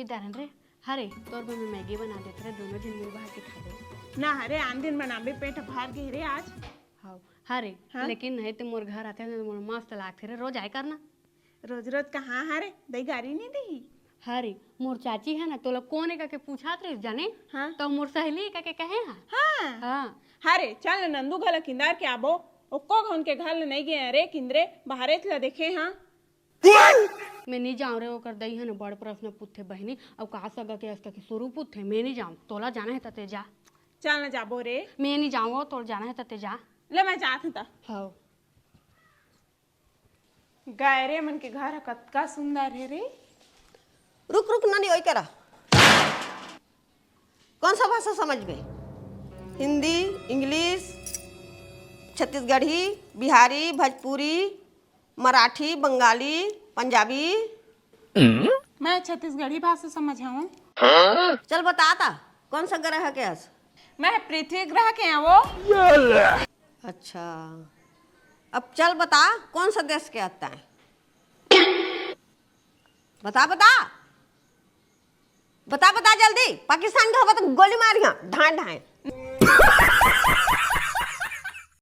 पिदारन रे हरे तोर में मैगी बना देते रे दोनों जन मिल बाहर के खा दे ना हरे आन दिन बनाबे पेट भर गए रे आज। हाँ हरे हाँ? लेकिन नहीं तो मोर घर आते हैं मोर मस्त लागते रे रोज आए करना रोज रोज कहाँ हरे दही गारी नहीं दी। हरे मोर चाची है ना तो लोग कौन का के पूछात रही जाने हाँ? तो मोर सहेली का के कहे हाँ हाँ हाँ हरे चल नंदू घला किंदार के आबो ओको उनके घर नहीं गए रे किंदरे बाहरे ला देखे हाँ। मैं नहीं जाऊँ रे वो कर दई है ना बड़ प्रश्न पूछे बहनी अब कहा सगा के इसका के शुरू पूछे मैं नहीं जाऊँ तोला जाना है तते जा चल न जाबो रे। मैं नहीं जाऊँगा तोला जाना है तते जा ले मैं जात था हाँ गए रे मन के घर कतका सुंदर है रे। रुक रुक नानी ओई करा कौन सा भाषा समझ गए? हिंदी, इंग्लिश, छत्तीसगढ़ी, बिहारी, भोजपुरी, मराठी, बंगाली, पंजाबी। मैं छत्तीसगढ़ी भाषा समझाऊं। चल बता ता कौन सा ग्रह है क्या? मैं पृथ्वी ग्रह के हैं वो। अच्छा अब चल बता कौन सा देश के आता है? बता बता बता बता जल्दी। पाकिस्तान का होगा तो गोली मारिया ढाई ढाई।